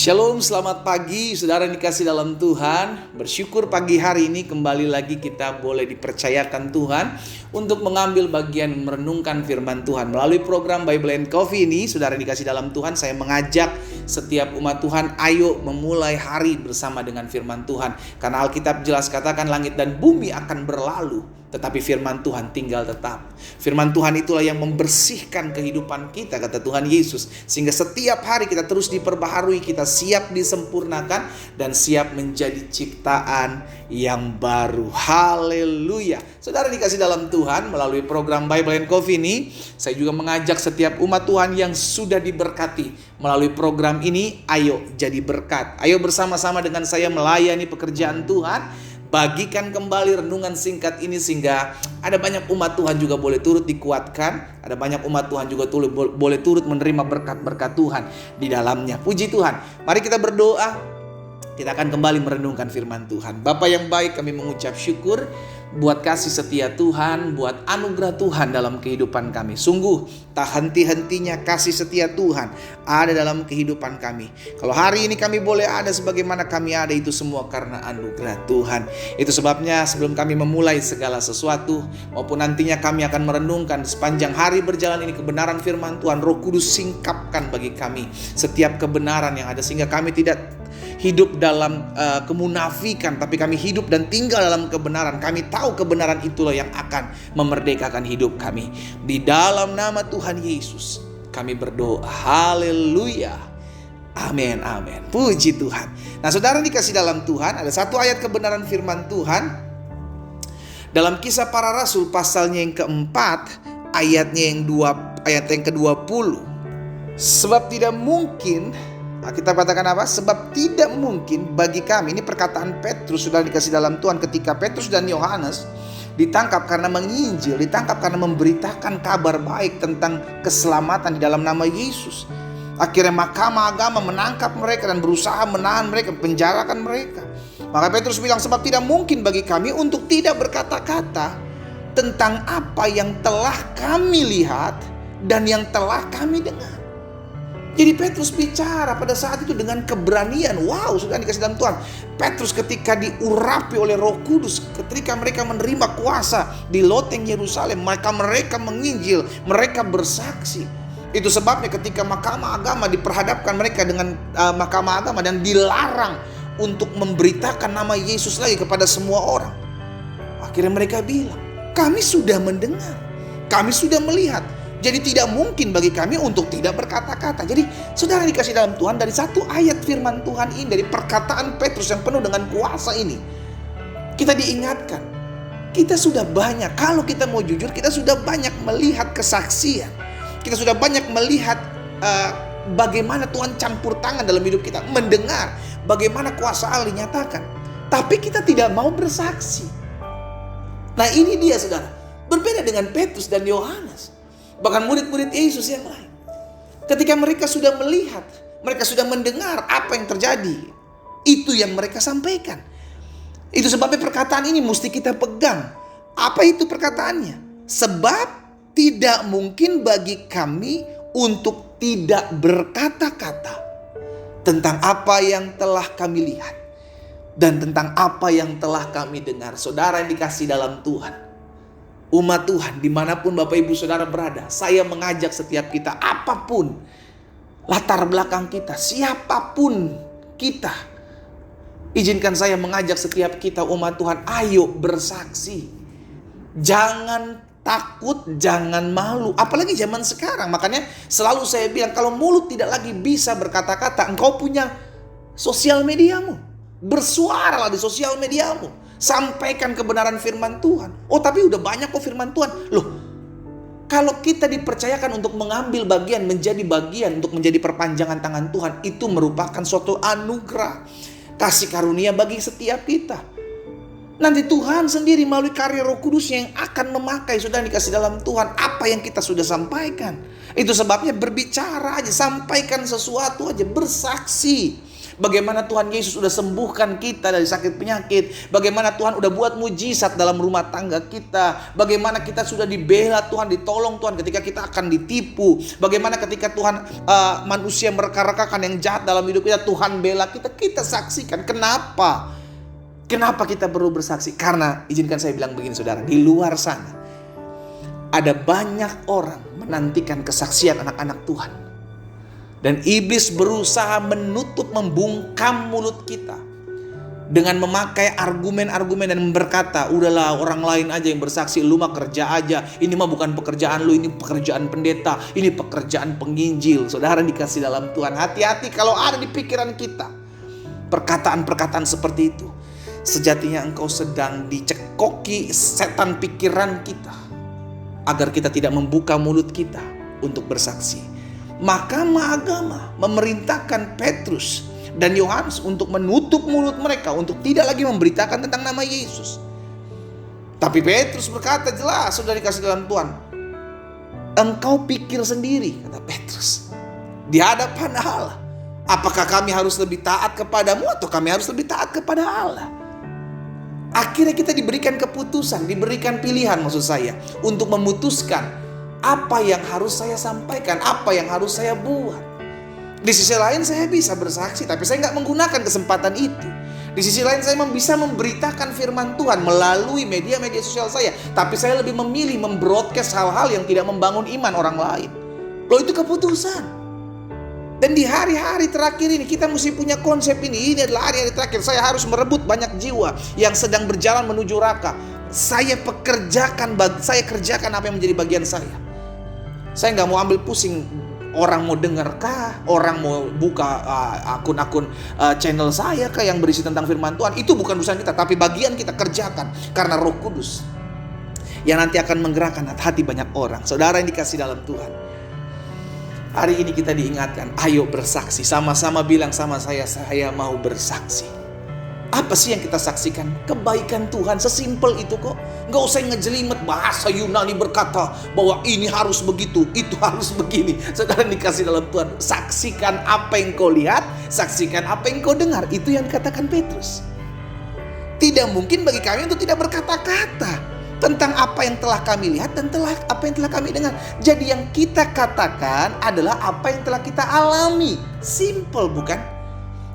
Shalom, selamat pagi saudara yang dikasih dalam Tuhan. Bersyukur pagi hari ini kembali lagi kita boleh dipercayakan Tuhan untuk mengambil bagian merenungkan firman Tuhan. Melalui program Bible and Coffee ini, saudara yang dikasih dalam Tuhan, saya mengajak setiap umat Tuhan, ayo memulai hari bersama dengan firman Tuhan. Karena Alkitab jelas katakan langit dan bumi akan berlalu, tetapi firman Tuhan tinggal tetap. Firman Tuhan itulah yang membersihkan kehidupan kita, kata Tuhan Yesus. Sehingga setiap hari kita terus diperbaharui, kita siap disempurnakan dan siap menjadi ciptaan yang baru. Haleluya. Saudara dikasih dalam Tuhan, melalui program Bible and Coffee ini, saya juga mengajak setiap umat Tuhan yang sudah diberkati melalui program ini, ayo jadi berkat. Ayo bersama-sama dengan saya melayani pekerjaan Tuhan. Bagikan kembali renungan singkat ini sehingga ada banyak umat Tuhan juga boleh turut dikuatkan. Ada banyak umat Tuhan juga boleh turut menerima berkat-berkat Tuhan di dalamnya. Puji Tuhan. Mari kita berdoa. Kita akan kembali merenungkan firman Tuhan. Bapa yang baik, kami mengucap syukur buat kasih setia Tuhan, buat anugerah Tuhan dalam kehidupan kami. Sungguh tak henti-hentinya kasih setia Tuhan ada dalam kehidupan kami. Kalau hari ini kami boleh ada sebagaimana kami ada, itu semua karena anugerah Tuhan. Itu sebabnya sebelum kami memulai segala sesuatu, maupun nantinya kami akan merenungkan sepanjang hari berjalan ini kebenaran firman Tuhan, Roh Kudus singkapkan bagi kami setiap kebenaran yang ada, sehingga kami tidak hidup dalam kemunafikan, tapi kami hidup dan tinggal dalam kebenaran. Kami tahu kebenaran itulah yang akan memerdekakan hidup kami. Di dalam nama Tuhan Yesus kami berdoa. Haleluya. Amin, amin. Puji Tuhan. Nah, saudara dikasih dalam Tuhan, ada satu ayat kebenaran firman Tuhan dalam Kisah Para Rasul pasalnya yang keempat, ayatnya yang ke-20. Sebab tidak mungkin, kita katakan apa? Sebab tidak mungkin bagi kami. Ini perkataan Petrus, sudah dikasih dalam Tuhan, ketika Petrus dan Yohanes ditangkap karena menginjil, ditangkap karena memberitakan kabar baik tentang keselamatan di dalam nama Yesus. Akhirnya mahkamah agama menangkap mereka dan berusaha menahan mereka, penjarakan mereka. Maka Petrus bilang, sebab tidak mungkin bagi kami untuk tidak berkata-kata tentang apa yang telah kami lihat dan yang telah kami dengar. Jadi Petrus bicara pada saat itu dengan keberanian. Wow, sudah dikasih dalam Tuhan. Petrus ketika diurapi oleh Roh Kudus, ketika mereka menerima kuasa di loteng Yerusalem, mereka menginjil, mereka bersaksi. Itu sebabnya ketika mahkamah agama diperhadapkan mereka dengan mahkamah agama dan dilarang untuk memberitakan nama Yesus lagi kepada semua orang. Akhirnya mereka bilang, kami sudah mendengar, kami sudah melihat. Jadi tidak mungkin bagi kami untuk tidak berkata-kata. Jadi saudara dikasih dalam Tuhan, dari satu ayat firman Tuhan ini, dari perkataan Petrus yang penuh dengan kuasa ini, kita diingatkan, kita sudah banyak, kalau kita mau jujur, kita sudah banyak melihat kesaksian. Kita sudah banyak melihat bagaimana Tuhan campur tangan dalam hidup kita, mendengar bagaimana kuasa Allah dinyatakan. Tapi kita tidak mau bersaksi. Nah, ini dia saudara, berbeda dengan Petrus dan Yohanes. Bahkan murid-murid Yesus yang lain, ketika mereka sudah melihat, mereka sudah mendengar apa yang terjadi, itu yang mereka sampaikan. Itu sebabnya perkataan ini mesti kita pegang. Apa itu perkataannya? Sebab tidak mungkin bagi kami untuk tidak berkata-kata tentang apa yang telah kami lihat dan tentang apa yang telah kami dengar. Saudara yang dikasih dalam Tuhan, umat Tuhan dimanapun Bapak Ibu Saudara berada, saya mengajak setiap kita, apapun latar belakang kita, siapapun kita, izinkan saya mengajak setiap kita umat Tuhan, ayo bersaksi. Jangan takut, jangan malu, apalagi zaman sekarang. Makanya selalu saya bilang, kalau mulut tidak lagi bisa berkata-kata, engkau punya sosial mediamu, bersuaralah di sosial mediamu. Sampaikan kebenaran firman Tuhan. Oh, tapi udah banyak kok firman Tuhan. Loh, kalau kita dipercayakan untuk mengambil bagian, menjadi bagian, untuk menjadi perpanjangan tangan Tuhan, itu merupakan suatu anugerah, kasih karunia bagi setiap kita. Nanti Tuhan sendiri melalui karya Roh Kudus yang akan memakai, sudah dikasih dalam Tuhan, apa yang kita sudah sampaikan. Itu sebabnya berbicara aja, sampaikan sesuatu aja, bersaksi. Bagaimana Tuhan Yesus sudah sembuhkan kita dari sakit penyakit. Bagaimana Tuhan udah buat mujizat dalam rumah tangga kita. Bagaimana kita sudah dibela Tuhan, ditolong Tuhan ketika kita akan ditipu. Bagaimana ketika Tuhan manusia mereka-rekakan yang jahat dalam hidup kita, Tuhan bela kita. Kita saksikan. Kenapa? Kenapa kita perlu bersaksi? Karena izinkan saya bilang begini saudara, di luar sana ada banyak orang menantikan kesaksian anak-anak Tuhan. Dan iblis berusaha menutup, membungkam mulut kita dengan memakai argumen-argumen dan berkata, udahlah orang lain aja yang bersaksi, lu mah kerja aja. Ini mah bukan pekerjaan lu, ini pekerjaan pendeta, ini pekerjaan penginjil. Saudara dikasih dalam Tuhan, hati-hati kalau ada di pikiran kita perkataan-perkataan seperti itu. Sejatinya engkau sedang dicekoki setan pikiran kita agar kita tidak membuka mulut kita untuk bersaksi. Mahkamah Agama memerintahkan Petrus dan Yohanes untuk menutup mulut mereka, untuk tidak lagi memberitakan tentang nama Yesus. Tapi Petrus berkata jelas, sudah dikasih dalam Tuhan, engkau pikir sendiri, kata Petrus, di hadapan Allah, apakah kami harus lebih taat kepadamu atau kami harus lebih taat kepada Allah? Akhirnya kita diberikan keputusan, diberikan pilihan maksud saya, untuk memutuskan apa yang harus saya sampaikan, apa yang harus saya buat. Di sisi lain saya bisa bersaksi, tapi saya nggak menggunakan kesempatan itu. Di sisi lain saya bisa memberitakan firman Tuhan melalui media-media sosial saya, tapi saya lebih memilih membroadcast hal-hal yang tidak membangun iman orang lain. Loh, itu keputusan. Dan di hari-hari terakhir ini kita mesti punya konsep ini. Ini adalah hari-hari terakhir. Saya harus merebut banyak jiwa yang sedang berjalan menuju neraka. Saya kerjakan apa yang menjadi bagian saya. Saya nggak mau ambil pusing orang mau dengar kah, orang mau buka akun-akun channel saya kah yang berisi tentang firman Tuhan. Itu bukan urusan kita, tapi bagian kita kerjakan karena Roh Kudus yang nanti akan menggerakkan hati banyak orang. Saudara yang dikasih dalam Tuhan, hari ini kita diingatkan, ayo bersaksi. Sama-sama bilang sama saya mau bersaksi. Apa sih yang kita saksikan? Kebaikan Tuhan, sesimpel itu kok. Gak usah ngejelimet bahasa Yunani berkata bahwa ini harus begitu, itu harus begini. Saudara dikasih dalam Tuhan, saksikan apa yang kau lihat, saksikan apa yang kau dengar. Itu yang dikatakan Petrus. Tidak mungkin bagi kami untuk tidak berkata-kata tentang apa yang telah kami lihat dan apa yang telah kami dengar. Jadi yang kita katakan adalah apa yang telah kita alami. Simple bukan?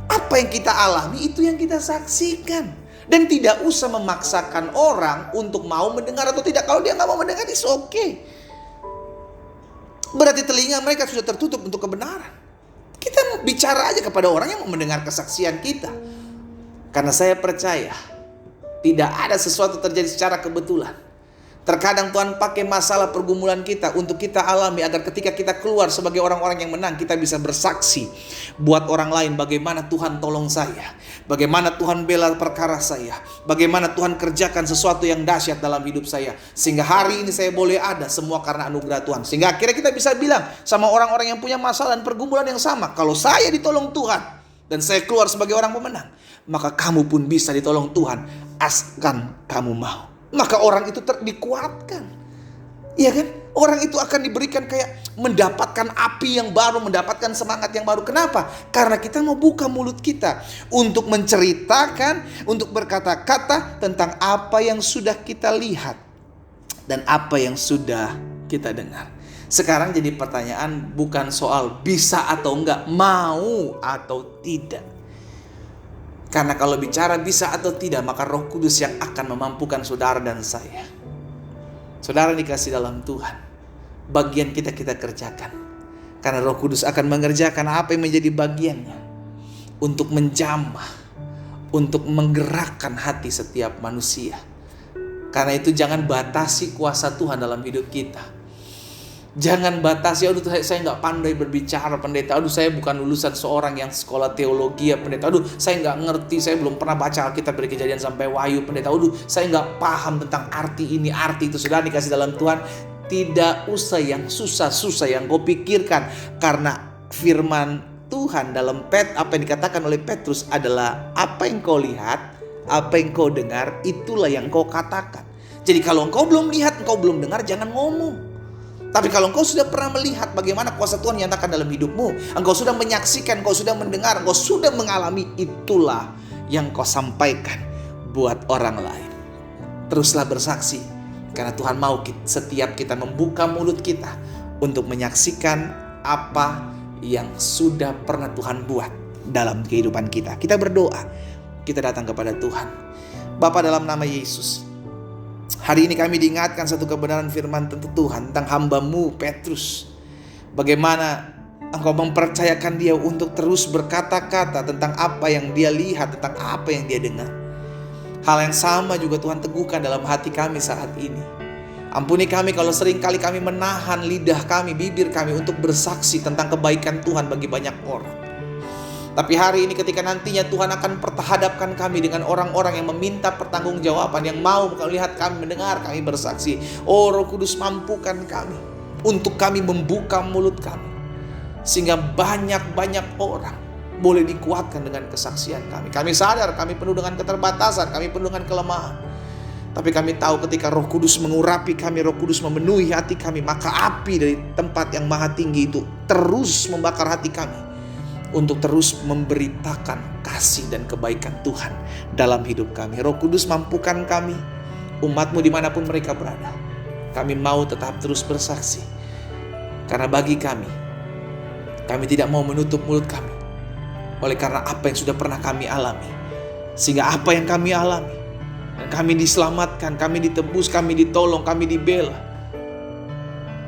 Apa yang kita alami itu yang kita saksikan. Dan tidak usah memaksakan orang untuk mau mendengar atau tidak. Kalau dia gak mau mendengar, it's okay. Berarti telinga mereka sudah tertutup untuk kebenaran. Kita bicara aja kepada orang yang mau mendengar kesaksian kita. Karena saya percaya tidak ada sesuatu terjadi secara kebetulan. Terkadang Tuhan pakai masalah pergumulan kita untuk kita alami agar ketika kita keluar sebagai orang-orang yang menang, kita bisa bersaksi buat orang lain bagaimana Tuhan tolong saya, bagaimana Tuhan bela perkara saya, bagaimana Tuhan kerjakan sesuatu yang dahsyat dalam hidup saya, sehingga hari ini saya boleh ada semua karena anugerah Tuhan. Sehingga akhirnya kita bisa bilang sama orang-orang yang punya masalah dan pergumulan yang sama, kalau saya ditolong Tuhan dan saya keluar sebagai orang pemenang, maka kamu pun bisa ditolong Tuhan askan kamu mau. Maka orang itu dikuatkan. Iya kan? Orang itu akan diberikan kayak mendapatkan api yang baru, mendapatkan semangat yang baru. Kenapa? Karena kita mau buka mulut kita untuk menceritakan, untuk berkata-kata tentang apa yang sudah kita lihat dan apa yang sudah kita dengar. Sekarang jadi pertanyaan bukan soal bisa atau enggak, mau atau tidak. Karena kalau bicara bisa atau tidak, maka Roh Kudus yang akan memampukan saudara dan saya. Saudara dikasih dalam Tuhan, bagian kita kerjakan. Karena Roh Kudus akan mengerjakan apa yang menjadi bagiannya. Untuk menjamah, untuk menggerakkan hati setiap manusia. Karena itu jangan batasi kuasa Tuhan dalam hidup kita. Jangan batasi, aduh saya nggak pandai berbicara pendeta, aduh saya bukan lulusan seorang yang sekolah teologi ya pendeta, aduh saya nggak ngerti, saya belum pernah baca Alkitab dari Kejadian sampai Wahyu pendeta, aduh saya nggak paham tentang arti ini, arti itu. Sudah dikasih dalam Tuhan, tidak usah yang susah-susah yang kau pikirkan, karena firman Tuhan dalam apa yang dikatakan oleh Petrus adalah apa yang kau lihat, apa yang kau dengar, itulah yang kau katakan. Jadi kalau engkau belum lihat, engkau belum dengar, jangan ngomong. Tapi kalau engkau sudah pernah melihat bagaimana kuasa Tuhan nyatakan dalam hidupmu, engkau sudah menyaksikan, engkau sudah mendengar, engkau sudah mengalami, itulah yang kau sampaikan buat orang lain. Teruslah bersaksi, karena Tuhan mau setiap kita membuka mulut kita untuk menyaksikan apa yang sudah pernah Tuhan buat dalam kehidupan kita. Kita berdoa, kita datang kepada Tuhan. Bapa, dalam nama Yesus, hari ini kami diingatkan satu kebenaran firman Tuhan tentang hamba-Mu Petrus. Bagaimana Engkau mempercayakan dia untuk terus berkata-kata tentang apa yang dia lihat, tentang apa yang dia dengar. Hal yang sama juga Tuhan teguhkan dalam hati kami saat ini. Ampuni kami kalau seringkali kami menahan lidah kami, bibir kami untuk bersaksi tentang kebaikan Tuhan bagi banyak orang. Tapi hari ini ketika nantinya Tuhan akan perhadapkan kami dengan orang-orang yang meminta pertanggungjawaban, yang mau melihat kami, mendengar kami bersaksi. Oh Roh Kudus, mampukan kami untuk kami membuka mulut kami, sehingga banyak-banyak orang boleh dikuatkan dengan kesaksian kami. Kami sadar kami penuh dengan keterbatasan, kami penuh dengan kelemahan. Tapi kami tahu ketika Roh Kudus mengurapi kami, Roh Kudus memenuhi hati kami, maka api dari tempat yang maha tinggi itu terus membakar hati kami untuk terus memberitakan kasih dan kebaikan Tuhan dalam hidup kami. Roh Kudus, mampukan kami, umat-Mu dimanapun mereka berada. Kami mau tetap terus bersaksi. Karena bagi kami tidak mau menutup mulut kami oleh karena apa yang sudah pernah kami alami. Sehingga apa yang kami alami, dan kami diselamatkan, kami ditebus, kami ditolong, kami dibela,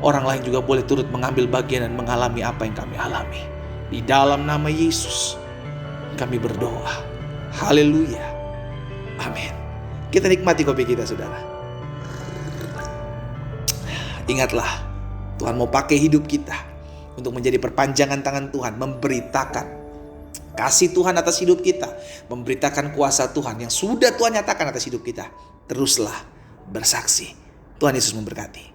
orang lain juga boleh turut mengambil bagian dan mengalami apa yang kami alami. Di dalam nama Yesus kami berdoa. Haleluya. Amin. Kita nikmati kopi kita, saudara. Ingatlah, Tuhan mau pakai hidup kita untuk menjadi perpanjangan tangan Tuhan, memberitakan kasih Tuhan atas hidup kita, memberitakan kuasa Tuhan yang sudah Tuhan nyatakan atas hidup kita. Teruslah bersaksi. Tuhan Yesus memberkati.